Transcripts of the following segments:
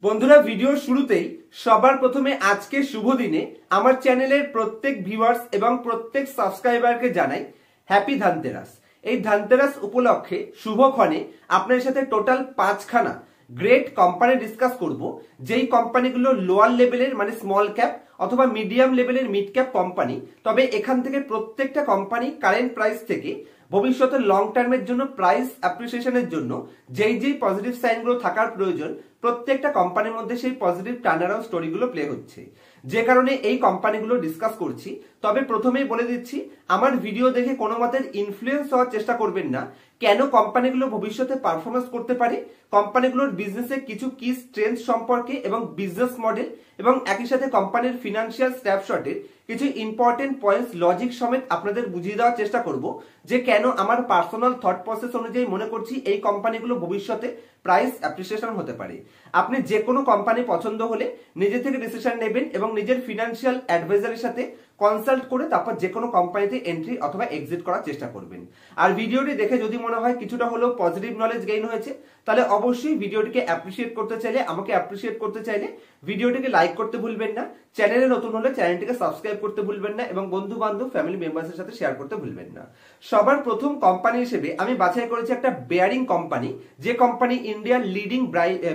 বন্ধুরা ভিডিওর শুরুতেই সবার প্রথমে আজকে শুভ দিনে আমার চ্যানেলের প্রত্যেক ভিউয়ার্স এবং প্রত্যেক সাবস্ক্রাইবারকে জানাই হ্যাপি ধানতেরাস। এই ধানতেরাস উপলক্ষে শুভক্ষণে আপনাদের সাথে টোটাল 5খানা গ্রেট কোম্পানি ডিসকাস করব, যেই কোম্পানিগুলো লোয়ার লেভেলের মানে স্মল ক্যাপ অথবা মিডিয়াম লেভেলের মিড ক্যাপ কোম্পানি। তবে এখান থেকে প্রত্যেকটা কোম্পানি কারেন্ট প্রাইস থেকে ভবিষ্যতে লং টার্মের জন্য প্রাইস অ্যাপ্রিসিয়েশনের জন্য যেই পজিটিভ সাইনগুলো থাকার প্রয়োজন প্রত্যেকটা কোম্পানির মধ্যে সেই পজিটিভ টার্নারাউন্ড স্টোরিগুলো প্লে হচ্ছে, যে কারণে এই কোম্পানিগুলো ডিসকাস করছি। তবে প্রথমেই বলে দিচ্ছি, আমার ভিডিও দেখে কোনো মতের ইনফ্লুয়েন্স হওয়ার চেষ্টা করবেন না। কেন কোম্পানিগুলো ভবিষ্যতে পারফরমেন্স করতে পারে, কোম্পানিগুলোর বিজনেসের কিছু কি স্ট্রেংথ সম্পর্কে এবং বিজনেস মডেল এবং একই সাথে কোম্পানির ফিনান্সিয়াল স্ন্যাপশটের কিছু ইম্পর্টেন্ট পয়েন্টস লজিক সমেত আপনাদের বুঝিয়ে দেওয়ার চেষ্টা করব, যে কেন আমার পার্সোনাল থট প্রসেস অনুযায়ী মনে করছি এই কোম্পানিগুলো ভবিষ্যতে প্রাইস অ্যাপ্রিসিয়েশন হতে পারে। আপনি যে কোনো কোম্পানি পছন্দ হলে নিজে থেকে ডিসিশন নেবেন এবং নিজের ফিনান্সিয়াল অ্যাডভাইজারের সাথে কনসাল্ট করে তারপর যে কোনো কোম্পানিতে এন্ট্রি অথবা এক্সিট করার চেষ্টা করবেন। আর ভিডিওটি দেখে যদি মনে হয় কিছুটা হলেও পজিটিভ নলেজ গেইন হয়েছে, তাহলে অবশ্যই ভিডিওটিকে অ্যাপ্রিসিয়েট করতে চাইলে, আমাকে অ্যাপ্রিসিয়েট করতে চাইলে ভিডিওটিকে লাইক করতে ভুলবেন না, চ্যানেলে নতুন হলে চ্যানেলটিকে সাবস্ক্রাইব করতে ভুলবেন না এবং বন্ধু বান্ধব ফ্যামিলি মেম্বার্সের সাথে শেয়ার করতে ভুলবেন না। সবার প্রথম কোম্পানি হিসেবে আমি বাছাই করেছি একটা বেয়ারিং কোম্পানি, যে কোম্পানি ইন্ডিয়ার লিডিং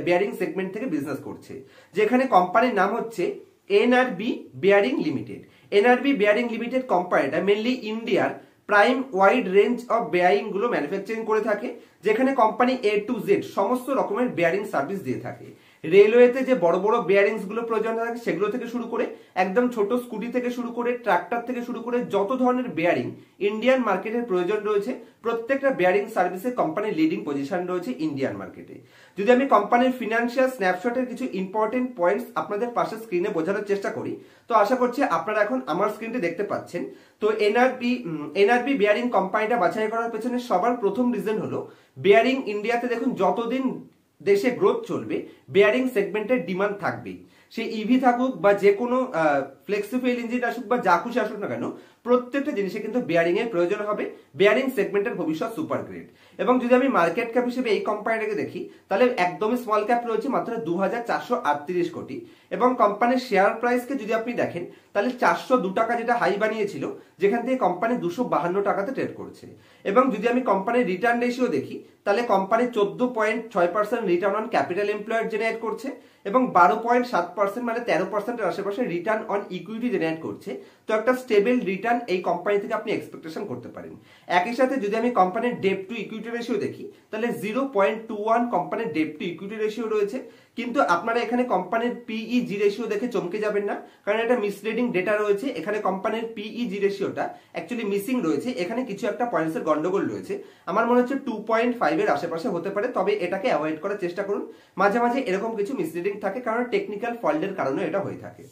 বেয়ারিং সেগমেন্ট থেকে বিজনেস করছে, যেখানে কোম্পানির নাম হচ্ছে NRB bearing limited. NRB bearing limited কোম্পানিটা মেনলি ইন্ডিয়ার prime wide range of bearing গুলো ম্যানুফ্যাকচারিং করে থাকে, যেখানে কোম্পানি A to Z সমস্ত রকমের বেয়ারিং সার্ভিস দিয়ে থাকে। রেলওয়েতে যে বড় বড় বেয়ারিংস গুলো প্রয়োজন থাকে সেগুলো থেকে শুরু করে একদম ছোট স্কুটি থেকে শুরু করে ট্রাক্টর থেকে শুরু করে যত ধরনের বেয়ারিং ইন্ডিয়ান মার্কেটের প্রয়োজন রয়েছে, প্রত্যেকটা বেয়ারিং সার্ভিসে কোম্পানির লিডিং পজিশন রয়েছে ইন্ডিয়ান মার্কেটে। যদি আমি কোম্পানির ফিনান্সিয়াল স্ন্যাপশটের কিছু ইম্পর্টেন্ট পয়েন্টস আপনাদের পাশে স্ক্রিনে বোঝানোর চেষ্টা করি, তো আশা করছি আপনারা এখন আমার স্ক্রিনটি দেখতে পাচ্ছেন। তো এনআরবি বেয়ারিং কোম্পানিটা বাছাই করার পেছনে সবার প্রথম রিজন হলো বেয়ারিং ইন্ডিয়াতে দেখুন যতদিন দেশে গ্রোথ চলবে বেয়ারিং সেগমেন্টের ডিমান্ড থাকবেই। সে ইভি থাকুক বা যে কোনো ফ্লেক্সিফুয়েল ইঞ্জিন আসুক বা যা খুশি আসুক না কেন, প্রত্যেকটা জিনিসে কিন্তু বেয়ারিং এর প্রয়োজন হবে। বেয়ারিং সেগমেন্টের ভবিষ্যৎ সুপার গ্রেড। এবং যদি আমি মার্কেট ক্যাপ হিসেবে এই কোম্পানিটাকে দেখি, তাহলে একদমই স্মল ক্যাপ রয়েছে মাত্র 2438 কোটি। এবং কোম্পানির শেয়ার প্রাইসকে যদি আপনি দেখেন, তাহলে 402 টাকা যেটা হাই বানিয়েছিল, যেখান থেকে কোম্পানি 252 টাকাতে ট্রেড করছে। এবং যদি আমি কোম্পানির রিটার্ন রেশিও দেখি, তাহলে company 14.6% return on capital employed generate করছে এবং 12.7% মানে 13% আশেপাশে রিটার্ন অন ইকুইটি জেনারেট করছে। তো একটা স্টেবল রিটার্ন এই কোম্পানি থেকে আপনি এক্সপেকটেশন করতে পারেন। একই সাথে যদি আমি কোম্পানির ডেট টু ইকুইটি রেশিও দেখি, তাহলে 0.21 কোম্পানির ডেট টু ইকুইটি রেশিও রয়েছে। কিন্তু আপনারা এখানে কোম্পানির পিইজি রেশিও দেখে চমকে যাবেন না, কারণ এটা মিসলিডিং ডেটা রয়েছে। এখানে কোম্পানির পিইজি রেশিওটা অ্যাকচুয়ালি মিসিং রয়েছে, এখানে কিছু একটা পয়েন্টসের গন্ডগোল রয়েছে। আমার মনে হচ্ছে 2.5 এর আশেপাশে হতে পারে, তবে এটাকে অ্যাভয়েড করার চেষ্টা করুন। মাঝে মাঝে এরকম কিছু মিসলিডিং থাকে, কারণ টেকনিক্যাল ফল্টের কারণে এটা হয়ে থাকে।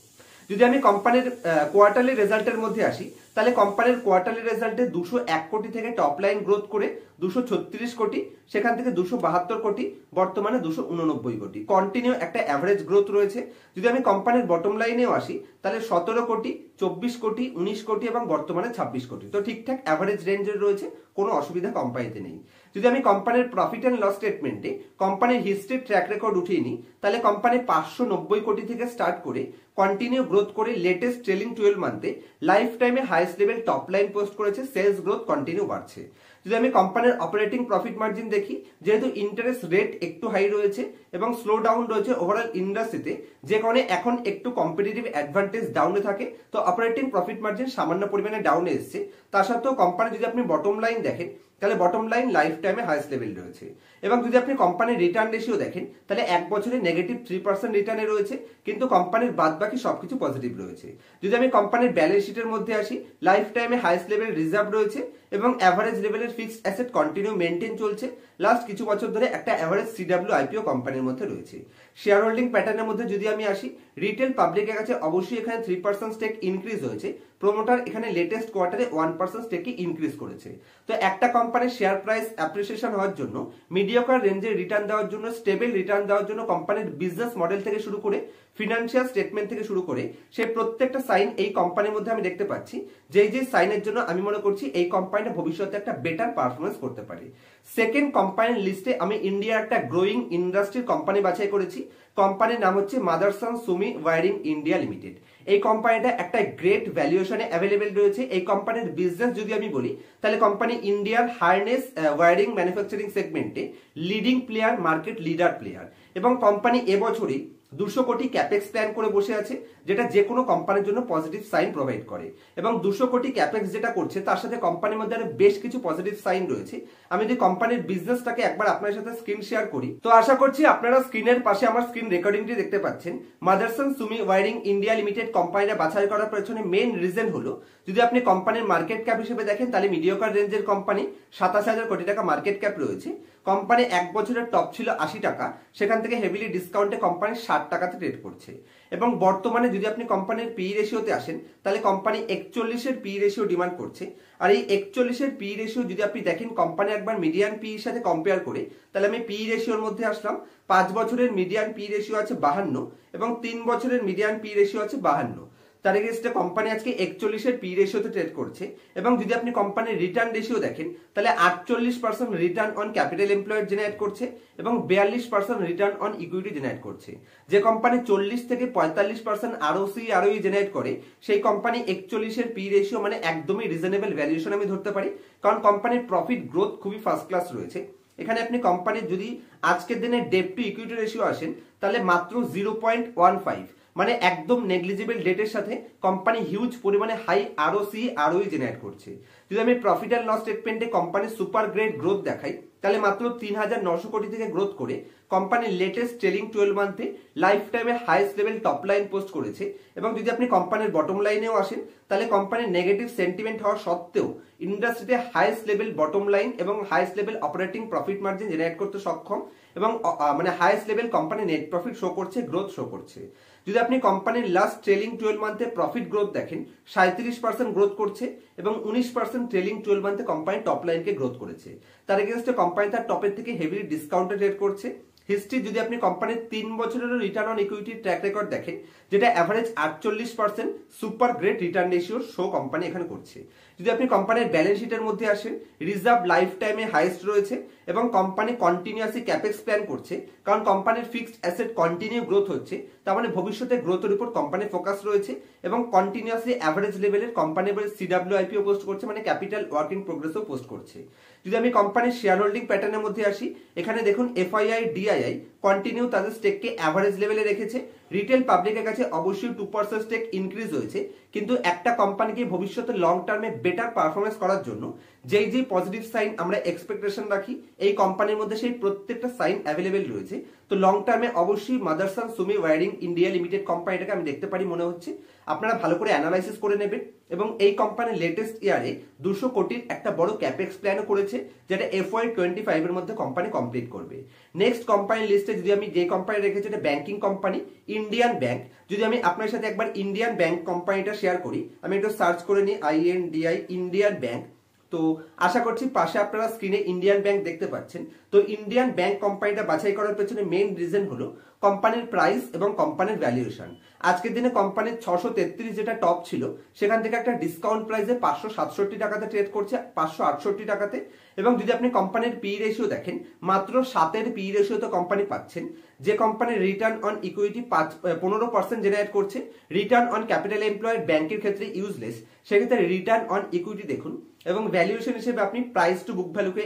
যদি আমি কোম্পানির কোয়ার্টারলি রেজাল্টের মধ্যে আসি, তাহলে কোম্পানির কোয়ার্টারলি রেজাল্টে 201 কোটি থেকে টপ লাইন গ্রোথ করে 236 কোটি, সেখান থেকে 272 কোটি, বর্তমানে 289 কোটি। কন্টিনিউ একটা অ্যাভারেজ গ্রোথ রয়েছে। যদি আমি কোম্পানির বটম লাইনেও আসি, তাহলে 17 কোটি, 24 কোটি, 19 কোটি এবং বর্তমানে 26 কোটি। তো ঠিকঠাক অ্যাভারেজ রেঞ্জের রয়েছে, কোনো অসুবিধা কোম্পানিতে নেই। যদি আমি কোম্পানির প্রফিট অ্যান্ড লস স্টেটমেন্টে কোম্পানির হিস্ট্রির ট্র্যাক রেকর্ড উঠিয়ে নিই, তাহলে কোম্পানি 590 কোটি থেকে স্টার্ট করে কন্টিনিউ গ্রোথ করে লেটেস্ট ট্রেলিং 12 মান্থে লাইফ টাইমে highest level top line post করেছে, সেলস গ্রোথ কন্টিনিউ বাড়ছে। যদি আমি কোম্পানির অপারেটিং প্রফিট মার্জিন দেখি, যেহেতু ইন্টারেস্ট রেট একটু হাই রয়েছে এবং স্লো ডাউন রয়েছে ওভারঅল ইন্ডাস্ট্রিতে, যে কারণে এখন একটু কম্পিটিটিভ অ্যাডভান্টেজ ডাউনে থাকে, তো অপারেটিং প্রফিট মার্জিন সামান্য পরিমাণে ডাউনে এসছে। তা সত্ত্বেও কোম্পানি যদি আপনি বটম লাইন দেখেন, তাহলে বটম লাইন লাইফ টাইমে হাইস্ট লেভেল রয়েছে। এবং যদি আপনি কোম্পানির রিটার্ন রেশিও দেখেন, তাহলে এক বছরে নেগেটিভ 3% রিটার্নে রয়েছে, কিন্তু কোম্পানির বাদ বাকি সবকিছু পজিটিভ রয়েছে। যদি আমি কোম্পানির ব্যালেন্স শিটের মধ্যে আসি, লাইফ টাইমে হাইস্ট লেভেল রিজার্ভ রয়েছে এবং অ্যাভারেজ লেভেলের ফিক্সড অ্যাসেট কন্টিনিউ মেনটেন চলছে। লাস্ট কিছু বছর ধরে একটা অ্যাভারেজ সিডব্লিউ আইপিও কোম্পানির মধ্যে রয়েছে। শেয়ার হোল্ডিং প্যাটার্নের মধ্যে যদি আমি আসি, রিটেল পাবলিকের কাছে অবশ্যই এখানে 3% স্টেক ইনক্রিজ হয়েছে। প্রমোটার এখানে লেটেস্ট কোয়ার্টারে 1% স্টেকে ইনক্রিজ করেছে। তো একটা কোম্পানি কোম্পানির শেয়ার প্রাইস অ্যাপ্রিসিয়েশন হওয়ার জন্য, মিডিওকার রেঞ্জে রিটার্ন দেওয়ার জন্য, স্টেবল রিটার্ন দেওয়ার জন্য, কোম্পানির বিজনেস মডেল থেকে শুরু করে ফিনান্সিয়াল স্টেটমেন্ট থেকে শুরু করে সেই প্রত্যেকটা সাইন এই কোম্পানির মধ্যে আমি দেখতে পাচ্ছি, যেই সাইনের জন্য আমি মনে করছি এই কোম্পানিটা ভবিষ্যতে একটা বেটার পারফরমেন্স করতে পারে। সেকেন্ড কোম্পানির লিস্টে আমি ইন্ডিয়ার একটা গ্রোয়িং ইন্ডাস্ট্রির কোম্পানি বাছাই করেছি। কোম্পানির নাম হচ্ছে Motherson Sumi wiring India limited. এই কোম্পানিটা একটা গ্রেট ভ্যালুয়েশনে অ্যাভেলেবেল রয়েছে। এই কোম্পানির বিজনেস যদি আমি বলি তাহলে কোম্পানি ইন্ডিয়ার হার্নেস ওয়্যারিং ম্যানুফ্যাকচারিং সেগমেন্টে leading player, market leader player, এবং কোম্পানি এবছরই 200 কোটি ক্যাপেক্স প্ল্যান করে বসে আছে, যেটা যে কোনো কোম্পানির জন্য পজিটিভ সাইন প্রোভাইড করে। এবং 200 কোটি ক্যাপেক্স যেটা করছে তার সাথে কোম্পানির মধ্যে আরো বেশ কিছু পজিটিভ সাইন রয়েছে। আমি যদি কোম্পানির বিজনেসটাকে একবার আপনার সাথে স্ক্রিন শেয়ার করি, তো আশা করছি আপনারা স্ক্রিনের পাশে আমার স্ক্রিন রেকর্ডিংটি দেখতে পাচ্ছেন। Motherson Sumi wiring India limited কোম্পানিটা বাছাই করার পেছনে মেইন রিজন হলো, যদি আপনি কোম্পানির মার্কেট ক্যাপ হিসেবে দেখেন তাহলে মিডিওকার রেঞ্জের কোম্পানি 27,000 কোটি টাকা মার্কেট ক্যাপ রয়েছে। কোম্পানি এক বছরের টপ ছিল 80 টাকা, সেখান থেকে হেভিলি ডিসকাউন্টে কোম্পানি 60 টাকাতে ট্রেড করছে। এবং বর্তমানে যদি আপনি কোম্পানির পি রেশিওতে আসেন তাহলে কোম্পানি 41-এর পি রেশিও ডিমান্ড করছে। আর এই 41-এর পি রেশিও যদি আপনি দেখেন কোম্পানি একবার মিডিয়ান পি এর সাথে কম্পেয়ার করে, তাহলে আমি পি রেশিওর মধ্যে আসলাম। 5 বছরের মিডিয়ান পি রেশিও আছে 52 এবং 3 বছরের মিডিয়ান পি রেশিও আছে 52। তার এগেইনস্টে কোম্পানি আজকে 41-এর পি রেশিওতে ট্রেড করছে। এবং যদি আপনি কোম্পানির রিটার্ন রেশিও দেখেন তাহলে 48% return on capital employed generate করছে এবং 42% রিটার্ন অন ইকুইটি জেনারেট করছে। যে কোম্পানি 40 থেকে 45% আরওসি আরওই জেনারেট করে, সেই কোম্পানি 41-এর পি রেশিও মানে একদমই রিজনেবল ভ্যালুয়েশন আমি ধরতে পারি, কারণ কোম্পানির প্রফিট গ্রোথ খুবই ফার্স্ট ক্লাস রয়েছে। এখানে আপনি কোম্পানির যদি আজকের দিনে ডেট টু ইকুইটি রেশিও আসেন তাহলে মাত্র 0.15, মানে একদম নেগলিজিবল ডেটের সাথে কোম্পানি হিউজ পরিমাণে হাই আরওসি আরওই জেনারেট করছে। যদি আমি প্রফিট এন্ড লস স্টেটমেন্টে কোম্পানির সুপার গ্রেট গ্রোথ দেখাই তাহলে মাত্র 3,900 কোটি থেকে গ্রোথ করে কোম্পানির লেটেস্ট ট্রেলিং 12 মান্থে লাইফ টাইমে highest level top line post করেছে। এবং যদি আপনি কোম্পানির বটম লাইনেও আসেন তাহলে কোম্পানির নেগেটিভ সেন্টিমেন্ট হওয়া সত্ত্বেও ইন্ডাস্ট্রিতে হাইয়েস্ট লেভেল বটম লাইন এবং highest level operating profit margin generate করতে সক্ষম, এবং মানে highest level company net profit show করছে, গ্রোথ শো করছে। যদি আপনি কোম্পানির লাস্ট ট্রেলিং 12 মান্থে প্রফিট গ্রোথ দেখেন 37% গ্রোথ করছে এবং 19% ট্রেলিং 12 মান্থে কোম্পানি টপ লাইনকে গ্রোথ করেছে। তার এগেইনস্টে কোম্পানি তার টপের থেকে হেভিলি ডিসকাউন্টে ট্রেড করছে। হিস্ট্রি যদি আপনি কোম্পানির 3 বছরের return on equity track record দেখেন, যেটা average 48% super great return ratio show company এখানে করছে। যদি আপনি কোম্পানির ব্যালেন্স শিটের মধ্যে আসেন, রিজার্ভ লাইফ টাইমে হাইয়েস্ট রয়েছে এবং কোম্পানি কন্টিনিউয়াসলি ক্যাপেক্স প্ল্যান করছে, কারণ কোম্পানির ফিক্সড অ্যাসেট কন্টিনিউ গ্রোথ হচ্ছে, তার মানে ভবিষ্যতে গ্রোথের উপর কোম্পানির ফোকাস রয়েছে এবং কন্টিনিউয়াসলি অ্যাভারেজ লেভেলের কোম্পানি সিডব্লিউআইপিও পোস্ট করছে, মানে ক্যাপিটাল ওয়ার্ক ইন প্রোগ্রেসও পোস্ট করছে। যদি আমি কোম্পানির শেয়ার হোল্ডিং প্যাটার্নের মধ্যে আসি, এখানে দেখুন এফআইআই ডিআইআই কন্টিনিউ তাদের স্টেককে অ্যাভারেজ লেভেলে রেখেছে। রিটেল পাবলিকের কাছে অবশ্যই 2% স্টেক ইনক্রিজ হয়েছে, কিন্তু একটা কোম্পানিকে ভবিষ্যতে লং টার্মে বেটার পারফরমেন্স করার জন্য যেই পজিটিভ সাইন আমরা এক্সপেকটেশন রাখি এই কোম্পানির মধ্যে সেই প্রত্যেকটা সাইন অ্যাভেলেবেল রয়েছে। তো লং টার্মে অবশ্যই Motherson Sumi wiring India limited কোম্পানিটাকে আমি দেখতে পারি মনে হচ্ছে। আপনারা ভালো করে অ্যানালাইসিস করে নেবেন। এবং এই কোম্পানির লেটেস্ট ইয়ারে 200 কোটির একটা বড় ক্যাপেক্স প্ল্যানও করেছে, যেটা FY25 এর মধ্যে কোম্পানি কমপ্লিট করবে। নেক্সট কোম্পানির লিস্টে যদি আমি যে কোম্পানি রেখেছি এটা ব্যাংকিং কোম্পানি ইন্ডিয়ান ব্যাংক। যদি আমি আপনার সাথে একবার ইন্ডিয়ান ব্যাংক কোম্পানিটা শেয়ার করি, আমি একটু সার্চ করে নিই INDI ইন্ডিয়ান ব্যাংক, তো আশা করছি পাশে আপনারা স্ক্রিনে ইন্ডিয়ান ব্যাংক দেখতে পাচ্ছেন। তো ইন্ডিয়ান ব্যাংক কোম্পানিটা বাছাই করার পেছনে মেইন রিজন হলো কোম্পানির প্রাইস এবং কোম্পানির ভ্যালুয়েশন। আজকের দিনে কোম্পানির 633 যেটা টপ ছিল সেখান থেকে একটা ডিসকাউন্ট প্রাইসে 567 টাকাতে ট্রেড করছে, 568 টাকাতে। এবং যদি আপনি কোম্পানির পি রেশিও দেখেন মাত্র 7-এর পি রেশিওতে কোম্পানি পাচ্ছেন। যে কোম্পানির রিটার্ন অন ইকুইটি 15% জেনারেট করছে, রিটার্ন অন ক্যাপিটাল এমপ্লয়েড ব্যাংকের ক্ষেত্রে ইউজলেস, সেক্ষেত্রে রিটার্ন অন ইকুইটি দেখুন। এবং ভ্যালুয়েশন হিসেবে আপনি প্রাইস টু বুক ভ্যালুকে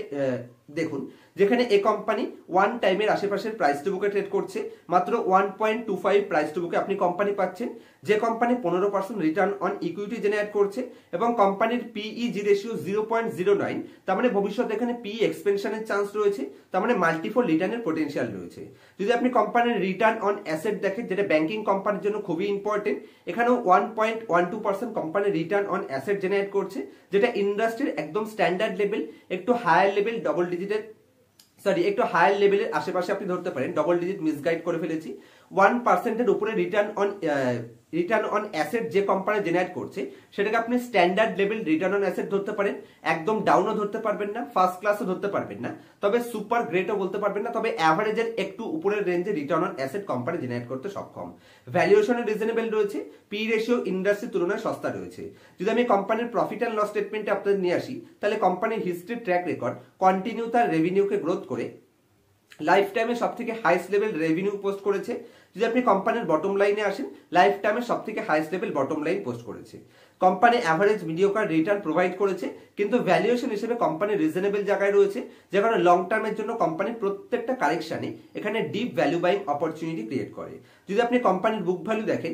দেখুন, যেখানে এই কোম্পানি 1 টাইমের আশেপাশের প্রাইস টু বুকে ট্রেড করছে, মাত্র 1.25 প্রাইস টু বুকে আপনি কোম্পানি পাচ্ছেন। যে company 15% return on equity generate করছে এবং কোম্পানির পিইজি রেশিও 0.09, তার মানে ভবিষ্যতে এখানে পি এক্সপেনশনের চান্স রয়েছে, তার মানে মাল্টিফোল রিটার্নের পটেনশিয়াল রয়েছে। যদি আপনি কোম্পানির রিটার্ন অন অ্যাসেট দেখেন, যেটা ব্যাংকিং কোম্পানির জন্য খুবই ইম্পর্টেন্ট, এখানেও 1.12% কোম্পানির রিটার্ন অন অ্যাসেট জেনারেট করছে, যেটা ইন্ডাস্ট্রির একদম স্ট্যান্ডার্ড লেভেল, একটু হায়ার লেভেল একটু হায়ার লেভেলের আশেপাশে আপনি ধরতে পারেন, ডবল ডিজিট মিসগাইড করে ফেলেছি। 1% উপরে রিটার্ন অন অ্যাসেট যে কোম্পানি জেনারেট করছে সেটাকে আপনি standard level return on asset ধরতে পারেন। একদম ডাউনও ধরতে পারবেন না, ফার্স্ট ক্লাসও ধরতে পারবেন না, তবে সুপার গ্রেটও বলতে পারবেন না, তবে অ্যাভারেজের একটু উপরের রেঞ্জে return on asset company generate করতে সক্ষম। ভ্যালুয়েশনের রিজনেবল রয়েছে, পি রেশিও ইন্ডাস্ট্রির তুলনায় সস্তা রয়েছে। যদি আমি কোম্পানির প্রফিট অ্যান্ড লস স্টেটমেন্টে আপনাদের নিয়ে আসি, তাহলে কোম্পানির হিস্ট্রি ট্র্যাক রেকর্ড কন্টিনিউ তার রেভিনিউকে গ্রোথ করে লাইফ টাইমে সব থেকে হাইস্ট লেভেল রেভিনিউ পোস্ট করেছে। যদি আপনি কোম্পানির বটম লাইনে আসেন, লাইফ টাইমে সব থেকে highest level bottom line post করেছে। Company average mediocre return provide করেছে, কিন্তু ভ্যালুয়েশন হিসেবে কোম্পানি রিজনেবল জায়গায় রয়েছে, যে কারণে লং টার্মের জন্য কোম্পানির প্রত্যেকটা কারেকশনে এখানে deep value buying opportunity create করে। যদি আপনি কোম্পানির বুক ভ্যালু দেখেন,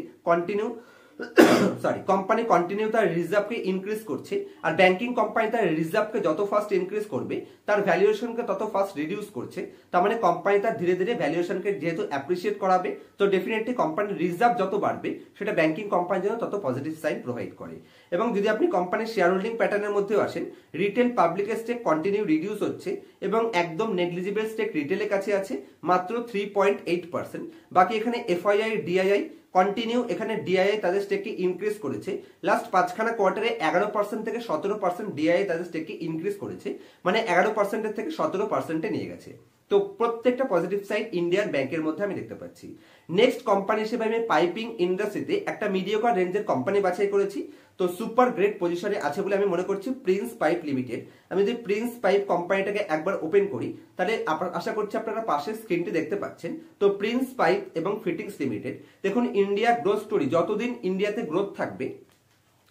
কোম্পানি কন্টিনিউ তার রিজার্ভকে ইনক্রিজ করছে, আর ব্যাংকিং কোম্পানি তার রিজার্ভকে যত ফাস্ট ইনক্রিজ করবে তার ভ্যালুয়েশনকে তত ফাস্ট রিডিউস করছে। তার মানে কোম্পানি তার ধীরে ধীরে ভ্যালুয়েশনকে যেহেতু অ্যাপ্রিসিয়েট করাবে, তো ডেফিনেটলি কোম্পানির রিজার্ভ যত বাড়বে সেটা ব্যাংকিং কোম্পানির জন্য তত পজিটিভ সাইন প্রোভাইড করে। এবং যদি আপনি কোম্পানির শেয়ার হোল্ডিং প্যাটার্নের মধ্যেও আসেন, retail public stake continue reduce হচ্ছে এবং একদম নেগলিজিবল স্টেক রিটেলের কাছে আছে মাত্র 3.8%। বাকি এখানে এফআইআই ডিআইআই কন্টিনিউ এখানে ডিআইআই তাদের স্টেককে ইনক্রিজ করেছে। লাস্ট 5খানা কোয়ার্টারে 11% থেকে 17% ডিআইআই তাদের স্টেককে ইনক্রিজ করেছে, মানে 11% থেকে 17% নিয়ে গেছে। তো প্রত্যেকটা পজিটিভ সাইড ইন্ডিয়ান ব্যাংকের মধ্যে আমি দেখতে পাচ্ছি। নেক্সট কোম্পানি হিসেবে আমি পাইপিং ইন্ডাস্ট্রিতে একটা মিডিওকার রেঞ্জের কোম্পানি বাছাই করেছি। তো সুপার গ্রেট পজিশনে আছে বলে আমি মনে করছি প্রিন্স পাইপ লিমিটেড। আমি যদি প্রিন্স পাইপ কোম্পানিটাকে একবার ওপেন করি, তাহলে আশা করছি আপনারা পাশে স্ক্রিনটি দেখতে পাচ্ছেন। তো প্রিন্স পাইপ এবং ফিটিংস লিমিটেড, দেখুন ইন্ডিয়া গ্রোথ স্টোরি, যতদিন ইন্ডিয়াতে গ্রোথ থাকবে,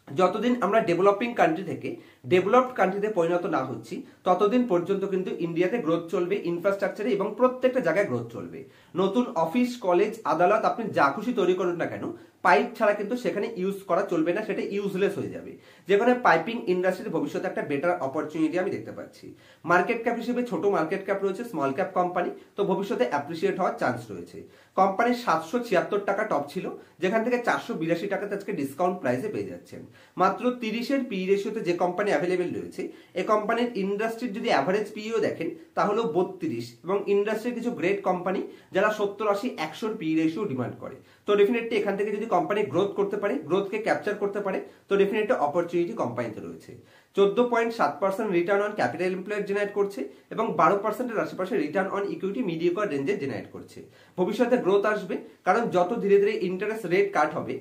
যতদিন আমরা ডেভেলপিং কান্ট্রি থেকে ডেভেলপড কান্ট্রিতে পরিণত না হচ্ছি, ততদিন পর্যন্ত কিন্তু ইন্ডিয়াতে গ্রোথ চলবে, ইনফ্রাস্ট্রাকচারে এবং প্রত্যেকটা জায়গায় গ্রোথ চলবে। নতুন অফিস, কলেজ, আদালত আপনি যা খুশি তৈরি করুন না কেন, পাইপ ছাড়া কিন্তু সেখানে ইউজ করা চলবে না, সেটা ইউজলেস হয়ে যাবে। যেখানে পাইপিং ইন্ডাস্ট্রির ভবিষ্যতে একটা বেটার অপরচুনিটি আমি দেখতে পাচ্ছি। মার্কেট ক্যাপ হিসেবে ছোট মার্কেট ক্যাপ রয়েছে, স্মল ক্যাপ কোম্পানি, তো ভবিষ্যতে অ্যাপ্রিসিয়েট হওয়ার চান্স রয়েছে। কোম্পানির 776 টাকা টপ ছিল, যেখান থেকে 482 টাকাতে আজকে ডিসকাউন্ট প্রাইসে পেয়ে যাচ্ছেন। মাত্র 30-এর পি রেশিওতে যে কোম্পানি অ্যাভেলেবেল রয়েছে, এই কোম্পানির ইন্ডাস্ট্রির যদি অ্যাভারেজ পিও দেখেন তাহলে 32, এবং ইন্ডাস্ট্রির কিছু গ্রেট কোম্পানি যারা 70, 80, 100 পি রেশিও ডিমান্ড করে। তো ডেফিনেটলি এখান থেকে যদি কোম্পানি গ্রোথ করতে পারে, গ্রোথকে ক্যাপচার করতে পারে, তো ডেফিনেটলি অপরচুনিটি কোম্পানিতে রয়েছে। 14.7% return on capital employed generate করছে এবং 12%-এর আশেপাশে রিটার্ন অন ইকুইটি মিডিওকার রেঞ্জে জেনারেট করছে। ভবিষ্যতে গ্রোথ আসবে, কারণ যত ধীরে ধীরে ইন্টারেস্ট রেট কাট হবে,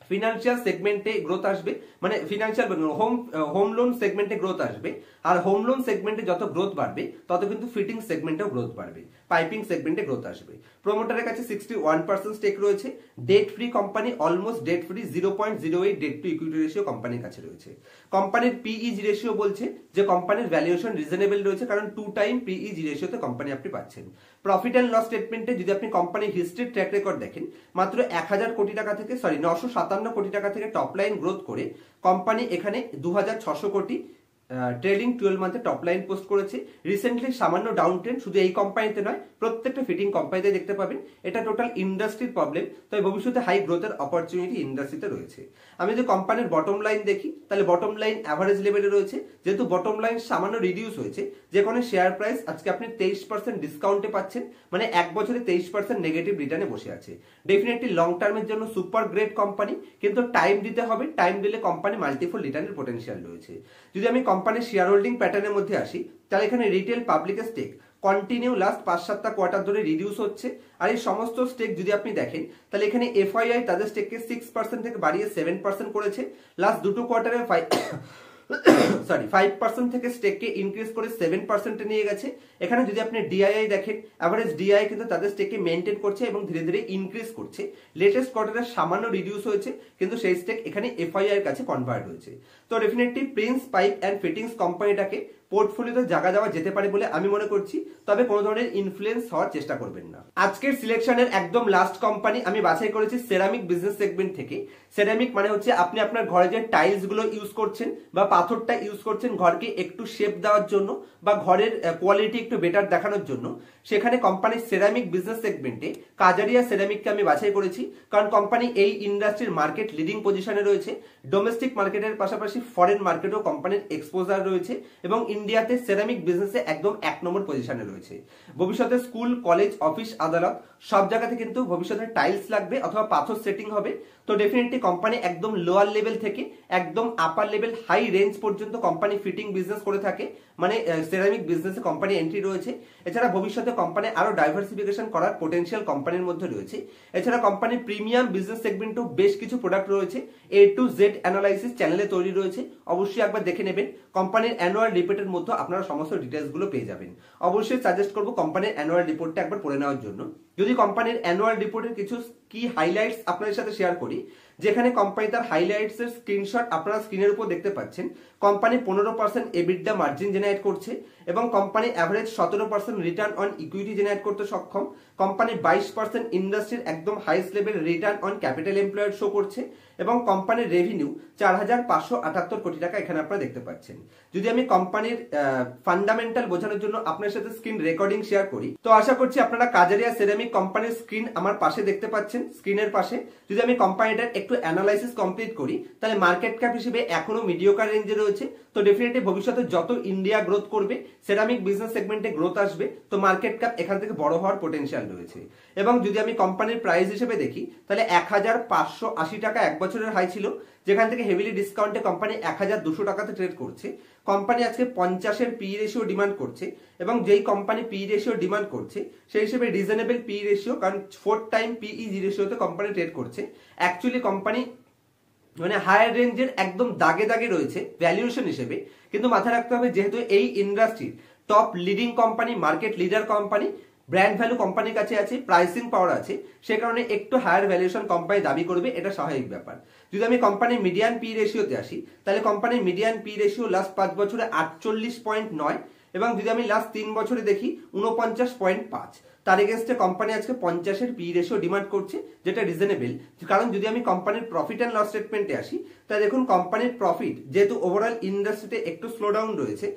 ফিনান্সিয়াল সেগমেন্টে গ্রোথ আসবে, মানে ফিনান্সিয়াল হোম লোন সেগমেন্টে গ্রোথ আসবে, আর হোম লোন সেগমেন্টে যত গ্রোথ বাড়বে তত কিন্তু ফিটিং সেগমেন্টেও গ্রোথ বাড়বে, পাইপিং সেগমেন্টে গ্রোথ আসবে। প্রমোটারের কাছে 61% স্টেক রয়েছে, debt free company, almost debt free, 0.08 debt to equity ratio কোম্পানির কাছে রয়েছে। কোম্পানির পিইজি রেশিও বলছে যে কোম্পানির ভ্যালুয়েশন রিজনেবল রয়েছে, কারণ 2 টাইম পিইজি রেশিওতে কোম্পানি আপনি পাচ্ছেন। প্রফিট অ্যান্ড লস স্টেটমেন্টে যদি আপনি কোম্পানির হিস্ট্রি ট্র্যাক রেকর্ড দেখেন, মাত্র 957 কোটি টাকা থেকে টপ লাইন গ্রোথ করে কোম্পানি এখানে 2600 কোটি ট্রেলিং 12 মান্থে টপ লাইন পোস্ট করেছে। রিসেন্টলি সামান্য ডাউন ট্রেন্ড শুধু এই কোম্পানিতে নয়, প্রত্যেকটা ফিটিং কোম্পানিতে দেখতে পাবেন। এটা টোটাল ইন্ডাস্ট্রির প্রবলেম, তাই ভবিষ্যতে হাই গ্রোথের অপরচুনিটি ইন্ডাস্ট্রিতে রয়েছে। আমি যদি কোম্পানির বটম লাইন দেখি, তাহলে বটম লাইন অ্যাভারেজ লেভেলে রয়েছে, যেহেতু বটম লাইন সামান্য রিডিউস হয়েছে, যেখানে শেয়ার প্রাইস আজকে আপনি 23% ডিসকাউন্টে পাচ্ছেন, মানে এক বছরে 23% নেগেটিভ রিটার্নে বসে আছে। ডেফিনেটলি লং টার্মের জন্য সুপার গ্রেট কোম্পানি, কিন্তু টাইম দিতে হবে, টাইম দিলে কোম্পানি মাল্টিপল রিটার্নের পোটেনশিয়াল রয়েছে। যদি আমি কোম্পানির শেয়ার হোল্ডিং প্যাটার্নের মধ্যে আসি, তাহলে এখানে retail public stake continue last 5-7টা কোয়ার্টার ধরে রিডিউস হচ্ছে, আর এই সমস্ত স্টেক যদি আপনি দেখেন, তাহলে এখানে এফআইআই তাদের স্টেককে 6% থেকে বাড়িয়ে 7% করেছে। লাস্ট দুটো কোয়ার্টারে 5% থেকে স্টেককে ইনক্রিজ করে 7% নিয়ে গেছে। এখানে যদি আপনি ডিআইআই দেখেন, এভারেজ ডিআইআই কিন্তু তাদের স্টেককে মেনটেন করছে এবং ধীরে ধীরে ইনক্রিজ করছে। লেটেস্ট কোয়ার্টারে সামান্য রিডিউস হয়েছে, কিন্তু সেই স্টেক এখানে এফআইআই এর কাছে কনভার্ট হয়েছে। তো definitely prince pipe and fittings কোম্পানিটাকে পোর্টফোলিওতে জায়গা দেওয়া যেতে পারে বলে আমি মনে করছি, তবে কোনো ধরনের ইনফ্লুয়েন্স হওয়ার চেষ্টা করবেন না। আজকের সিলেকশনের একদম লাস্ট কোম্পানি আমি বাছাই করেছি সেরামিক বিজনেস সেগমেন্ট থেকে। সেরামিক মানে হচ্ছে আপনি আপনার ঘরে যে টাইলস গুলো ইউজ করছেন বা পাথরটা ইউজ করছেন ঘরকে একটু শেপ দেওয়ার জন্য বা ঘরের কোয়ালিটি একটু বেটার দেখানোর জন্য, সেখানে কোম্পানির সেরামিক বিজনেস সেগমেন্টে কাজারিয়া সেরামিককে আমি বাছাই করেছি, কারণ কোম্পানি এই ইন্ডাস্ট্রির মার্কেট লিডিং পজিশনে রয়েছে। ডোমেস্টিক মার্কেটের পাশাপাশি ফরেন মার্কেটেও কোম্পানির এক্সপোজার রয়েছে এবং ইন্ডিয়াতে সেরামিক বিজনেসে একদম 1 নম্বর পজিশনে রয়েছে। ভবিষ্যতে স্কুল, কলেজ, অফিস, আদালত সব জায়গাতে কিন্তু ভবিষ্যতে টাইলস লাগবে অথবা পাথর সেটিং হবে। তো ডেফিনেটলি কোম্পানি একদম লোয়ার লেভেল থেকে একদম আপার লেভেল হাই রেঞ্জ পর্যন্ত কোম্পানি ফিটিং বিজনেস করে থাকে, মানে সেরামিক বিজনেসে কোম্পানি এন্ট্রি রয়েছে। এছাড়া ভবিষ্যতে কোম্পানি আরো ডাইভার্সিফিকেশন করার পোটেনশিয়াল কোম্পানির মধ্যে রয়েছে। এছাড়া কোম্পানির প্রিমিয়াম বিজনেস সেগমেন্টও বেশ কিছু প্রোডাক্ট রয়েছে, A to Z অ্যানালাইসিস চ্যানেলে তৈরি রয়েছে, অবশ্যই একবার দেখে নেবেন। কোম্পানির অ্যানুয়াল রিপোর্টের মধ্যে আপনারা সমস্ত ডিটেলস গুলো পেয়ে যাবেন। অবশ্যই সাজেস্ট করবো কোম্পানির অ্যানুয়াল রিপোর্টটা একবার পড়ে নেওয়ার জন্য। যদি কোম্পানির অ্যানুয়াল রিপোর্টের কিছু কি হাইলাইটস আপনাদের সাথে শেয়ার করি, যেখানে কোম্পানি তার হাইলাইটস এর স্ক্রিনশট আপনারা স্ক্রিনের উপর দেখতে পাচ্ছেন। কোম্পানি 15% EBITDA মার্জিন জেনারেট করছে এবং company average 17% return on equity generate করতে সক্ষম। কোম্পানি 22% ইন্ডাস্ট্রির একদম highest level return on capital employed show করছে এবং কোম্পানির রেভিনিউ 4578 কোটি টাকা এখানে আপনারা দেখতে পাচ্ছেন। যদি আমি কোম্পানির ফান্ডামেন্টাল বোঝানোর জন্য আপনার সাথে স্ক্রিন রেকর্ডিং শেয়ার করি, তো আশা করছি আপনারা কাজারিয়া সেরামিক কোম্পানির স্ক্রিন আমার পাশে দেখতে পাচ্ছেন, স্ক্রিনের পাশে। যদি আমি কোম্পানিটার একটু অ্যানালাইসিস কমপ্লিট করি, তাহলে মার্কেট ক্যাপ হিসেবে এখনো মিডিওকার রেঞ্জে রয়েছে। তো ডেফিনেটলি ভবিষ্যতে যত ইন্ডিয়া গ্রোথ করবে, সেরামিক বিজনেস সেগমেন্টে গ্রোথ আসবে, তো মার্কেট ক্যাপ এখান থেকে বড় হওয়ার পোটেনশিয়াল রয়েছে। এবং যদি আমি কোম্পানির প্রাইস হিসেবে দেখি, তাহলে 1580 টাকা এক বছরের হাই ছিল, যেখান থেকে হেভিলি ডিসকাউন্টে কোম্পানি 1200 টাকাতে ট্রেড করছে। কোম্পানি আজকে 50-এর পি রেশিও ডিমান্ড করছে এবং যেই কোম্পানি পি রেশিও ডিমান্ড করছে সেই হিসেবে রিজনেবল পি রেশিও, কারণ 4 টাইম পিই রেশিওতে কোম্পানি ট্রেড করছে। অ্যাকচুয়ালি কোম্পানি মানে হায়ার রেঞ্জের একদম দাগে দাগে রয়েছে ভ্যালুয়েশন হিসেবে, কিন্তু মাথায় রাখতে হবে যেহেতু এই ইন্ডাস্ট্রির top leading company, market leader company, brand value কোম্পানির কাছে আছে, প্রাইসিং পাওয়ার আছে, সে কারণে একটু হায়ার ভ্যালুয়েশন কোম্পানি দাবি করবে, এটা স্বাভাবিক ব্যাপার। যদি আমি কোম্পানির মিডিয়ান পি রেশিওতে আসি, তাহলে কোম্পানির মিডিয়ান পি রেশিও লাস্ট 5 বছরে 48.9 এবং যদি আমি লাস্ট 3 বছরে দেখি 49.5। তার এগেনস্টে কোম্পানি আজকে 50-এর পি রেশিও ডিমান্ড করছে, যেটা রিজনেবল। কারণ যদি আমি কোম্পানির প্রফিট অ্যান্ড লস স্টেটমেন্টে আসি, তাহলে দেখুন কোম্পানির প্রফিট যেহেতু ওভারঅল ইন্ডাস্ট্রিতে একটু স্লো ডাউন রয়েছে,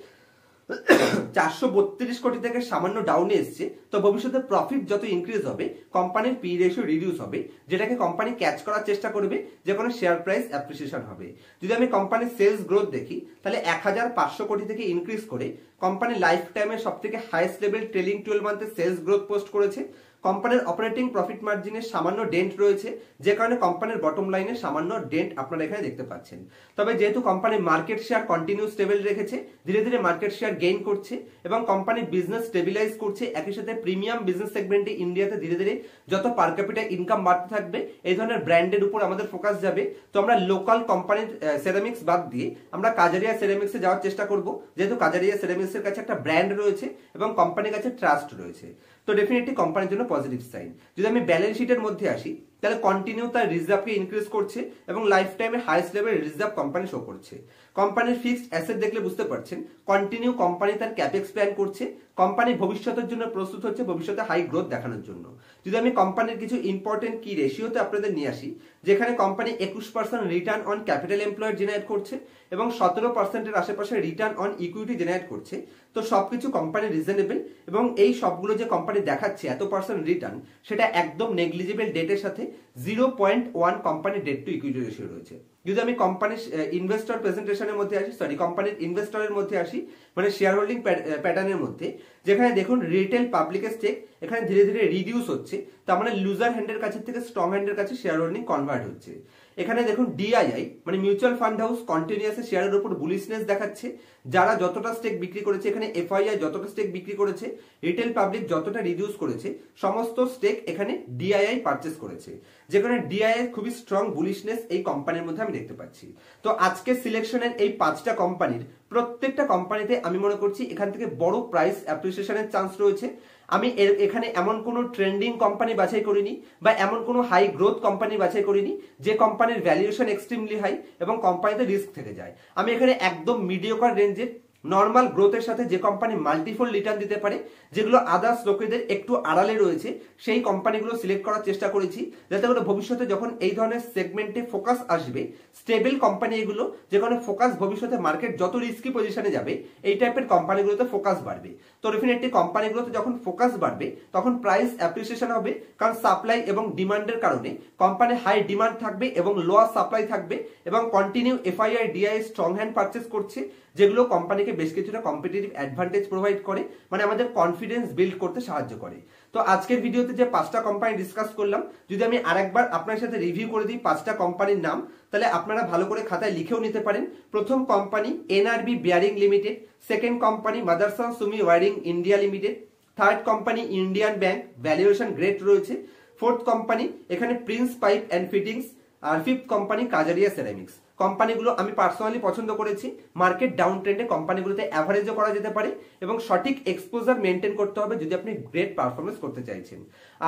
432 কোটি থেকে সামান্য ডাউনে এসছে, তো ভবিষ্যতে প্রফিট যত ইনক্রিজ হবে কোম্পানির পি রেশিও রিডিউস হবে, যেটাকে কোম্পানি ক্যাচ করার চেষ্টা করবে, যে কোনো শেয়ার প্রাইস অ্যাপ্রিসিয়েশন হবে। যদি আমি কোম্পানির সেলস গ্রোথ দেখি, তাহলে 1500 কোটি থেকে ইনক্রিজ করে কোম্পানি লাইফ টাইমের সব থেকে হাইস্ট লেভেল ট্রেলিং 12 মান্থে সেলস গ্রোথ পোস্ট করেছে। কোম্পানির অপারেটিং প্রফিট মার্জিনের সামান্য ডেন্ট রয়েছে, যে কারণে কোম্পানির বটম লাইনে সামান্য ডেন্ট আপনারা এখানে দেখতে পাচ্ছেন। তবে যেহেতু company market share continue stable রেখেছে, ধীরে ধীরে মার্কেট শেয়ার গেইন করছে এবং কোম্পানির বিজনেস স্টেবিলাইজ করছে, একই সাথে প্রিমিয়াম বিজনেস সেগমেন্টে ইন্ডিয়াতে ধীরে ধীরে যত পার ক্যাপিটা ইনকাম বাড়তে থাকবে, এই ধরনের ব্র্যান্ডের উপর আমাদের ফোকাস যাবে। তো আমরা লোকাল কোম্পানির সেরামিক্স বাদ দিয়ে আমরা কাজারিয়া সেরামিক্সে যাওয়ার চেষ্টা করব, যেহেতু কাজারিয়া সেরামিক্সের কাছে একটা ব্র্যান্ড রয়েছে এবং কোম্পানির কাছে ট্রাস্ট রয়েছে। তো ডেফিনেটলি কোম্পানির জন্য পজিটিভ সাইন। যদি আমি ব্যালেন্স শিটের মধ্যে আসি, তাহলে কন্টিনিউ তার রিজার্ভকে ইনক্রিজ করছে এবং লাইফ টাইমে highest level reserve company show করছে। কোম্পানির ফিক্সড অ্যাসেট দেখলে বুঝতে পারছেন কন্টিনিউ কোম্পানি তার ক্যাপেক্স প্ল্যান করছে, কোম্পানি ভবিষ্যতের জন্য প্রস্তুত হচ্ছে ভবিষ্যতে হাই গ্রোথ দেখানোর জন্য। যদি আমি কোম্পানির কিছু ইম্পর্টেন্ট কি রেশিওতে আপনাদের নিয়ে আসি, যেখানে company 21% return on capital employed generate করছে এবং 17%-এর আশেপাশে রিটার্ন অন ইকুইটি জেনারেট করছে, তো সবকিছু কোম্পানি রিজনেবল এবং এই সবগুলো যে কোম্পানি দেখাচ্ছে এত পার্সেন্ট রিটার্ন, সেটা একদম নেগলিজিবল ডেটের সাথে 0.1 company debt to equity ratio রয়েছে। যদি আমি কোম্পানির ইনভেস্টর প্রেজেন্টেশনের মধ্যে আসি, কোম্পানির ইনভেস্টরের মধ্যে আসি, মানে শেয়ার হোল্ডিং প্যাটার্নের মধ্যে, যেখানে দেখুন রিটেল পাবলিকের স্টেক এখানে ধীরে ধীরে রিডিউস হচ্ছে, তার মানে লুজার হ্যান্ডের কাছে থেকে স্ট্রং হ্যান্ডের কাছে শেয়ার হোল্ডিং কনভার্ট হচ্ছে। এখানে দেখুন ডিআইআই মানে মিউচুয়াল ফান্ড হাউস কন্টিনিউয়াস শেয়ারের উপর বুলিশনেস দেখাচ্ছে, যারা যতটা স্টেক বিক্রি করেছে, এখানে এফআইআই যতটা স্টেক বিক্রি করেছে, রিটেল পাবলিক যতটা রিডিউস করেছে, সমস্ত স্টেক এখানে ডিআইআই পারচেস করেছে, যেখানে ডিআইআই খুবই স্ট্রং বুলিশনেস এই কোম্পানির মধ্যে আমি দেখতে পাচ্ছি। তো আজকে সিলেকশনের এই 5টা কোম্পানির প্রত্যেকটা কোম্পানিতে আমি মনে করছি এখান থেকে বড় প্রাইস অ্যাপ্রিসিয়েশনের চান্স রয়েছে। আমি এখানে এমন কোনো ট্রেন্ডিং কোম্পানি বাছাই করিনি বা এমন কোনো হাই গ্রোথ কোম্পানি বাছাই করিনি যে কোম্পানির ভ্যালুয়েশন এক্সট্রিমলি হাই এবং কোম্পানিতে রিস্ক থেকে যায়। আমি এখানে একদম মিডিওকার রেঞ্জের নর্মাল গ্রোথের সাথে যে কোম্পানি মাল্টিফোল্ড রিটার্ন দিতে পারে, যেগুলো আদার্স লোকেদের একটু আড়ালে রয়েছে, সেই কোম্পানিগুলো সিলেক্ট করার চেষ্টা করেছি, যাতে করে ভবিষ্যতে যখন এই ধরনের সেগমেন্টে ফোকাস আসবে, স্টেবল কোম্পানি এগুলো, যেখানে ফোকাস ভবিষ্যতে মার্কেট যত রিস্কি পজিশনে যাবে এই টাইপের কোম্পানিগুলোতে ফোকাস বাড়বে। তো ডেফিনেটলি কোম্পানিগুলোতে যখন ফোকাস বাড়বে তখন প্রাইস অ্যাপ্রিসিয়েশন হবে, কারণ সাপ্লাই এবং ডিমান্ডের কারণে কোম্পানি হাই ডিমান্ড থাকবে এবং লোয়ার সাপ্লাই থাকবে, এবং continue FII DII strong hand purchase করছে, যেগুলো কোম্পানিকে বেশ কিছুটা কম্পিটিটিভ অ্যাডভান্টেজ প্রোভাইড করে, মানে আমাদের কনফিডেন্স বিল্ড করতে সাহায্য করে। তো আজকের ভিডিওতে যে 5টা কোম্পানি ডিসকাস করলাম, যদি আমি আরেকবার আপনার সাথে রিভিউ করে দিই 5টা কোম্পানির নাম, তাহলে আপনারা ভালো করে খাতায় লিখেও নিতে পারেন। প্রথম company NRB bearing limited, second company Motherson Sumi wiring India limited, third company Indian bank, valuation great রয়েছে, ফোর্থ কোম্পানি এখানে প্রিন্স পাইপ অ্যান্ড ফিটিংস, আর ফিফথ কোম্পানি কাজারিয়া সেরামিক্স। কোম্পানিগুলো আমি পার্সোনালি পছন্দ করেছি। মার্কেট ডাউন ট্রেন্ডে কোম্পানিগুলোতে অ্যাভারেজও করা যেতে পারে এবং সঠিক এক্সপোজার মেনটেন করতে হবে যদি আপনি গ্রেট পারফরমেন্স করতে চাইছেন।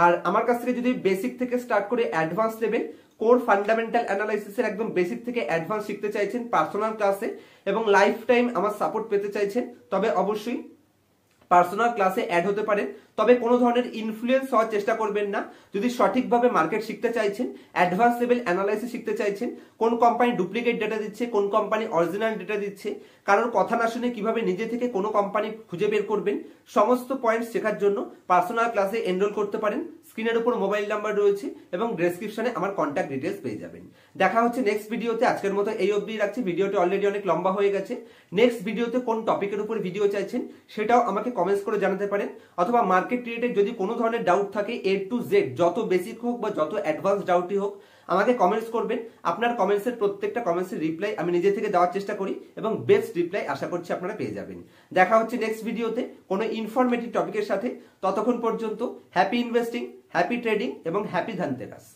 আর আমার কাছ থেকে যদি বেসিক থেকে স্টার্ট করে অ্যাডভান্স লেভেল কোর ফান্ডামেন্টাল অ্যানালাইসিসের একদম বেসিক থেকে অ্যাডভান্স শিখতে চাইছেন পার্সোনাল ক্লাসে এবং লাইফ টাইম আমার সাপোর্ট পেতে চাইছেন, তবে অবশ্যই পার্সোনাল ক্লাসে অ্যাড হতে পারেন। তবে কোনো ধরনের ইনফ্লুয়েন্স হওয়ার চেষ্টা করবেন না। যদি সঠিকভাবে মার্কেট শিখতে চাইছেন, অ্যাডভান্স লেভেল অ্যানালাইসিস শিখতে চাইছেন, কোন কোম্পানি ডুপ্লিকেট ডেটা দিচ্ছে, কোন কোম্পানি অরিজিনাল ডেটা দিচ্ছে, কারোর কথা না শুনে কিভাবে নিজে থেকে কোনো কোম্পানি খুঁজে বের করবেন, সমস্ত পয়েন্ট শেখার জন্য পার্সোনাল ক্লাসে এনরোল করতে পারেন। স্ক্রিনের উপর মোবাইল নাম্বার রয়েছে এবং ডেসক্রিপশনে আমার কন্ট্যাক্ট ডিটেলস পেয়ে যাবেন। দেখা হচ্ছে নেক্সট ভিডিওতে। আজকের মতো এই অবধি রাখছি, ভিডিওটি অলরেডি অনেক লম্বা হয়ে গেছে। নেক্সট ভিডিওতে কোন টপিকের উপর ভিডিও চাইছেন সেটাও আমাকে কমেন্টস করে জানাতে পারেন, অথবা মার্কেট রিলেটেড যদি কোনো ধরনের ডাউট থাকে A to Z, যত বেসিক হোক বা যত অ্যাডভান্স ডাউটই হোক, আমাকে কমেন্টস করবেন। আপনার কমেন্টসের প্রত্যেকটা কমেন্টসের রিপ্লাই আমি নিজে থেকে দেওয়ার চেষ্টা করি এবং বেস্ট রিপ্লাই আশা করছি আপনারা পেয়ে যাবেন। দেখা হচ্ছে নেক্সট ভিডিওতে কোনো ইনফরমেটিভ টপিকের সাথে। ততক্ষণ পর্যন্ত হ্যাপি ইনভেস্টিং, হ্যাপি ট্রেডিং এবং হ্যাপি ধানতেরাস।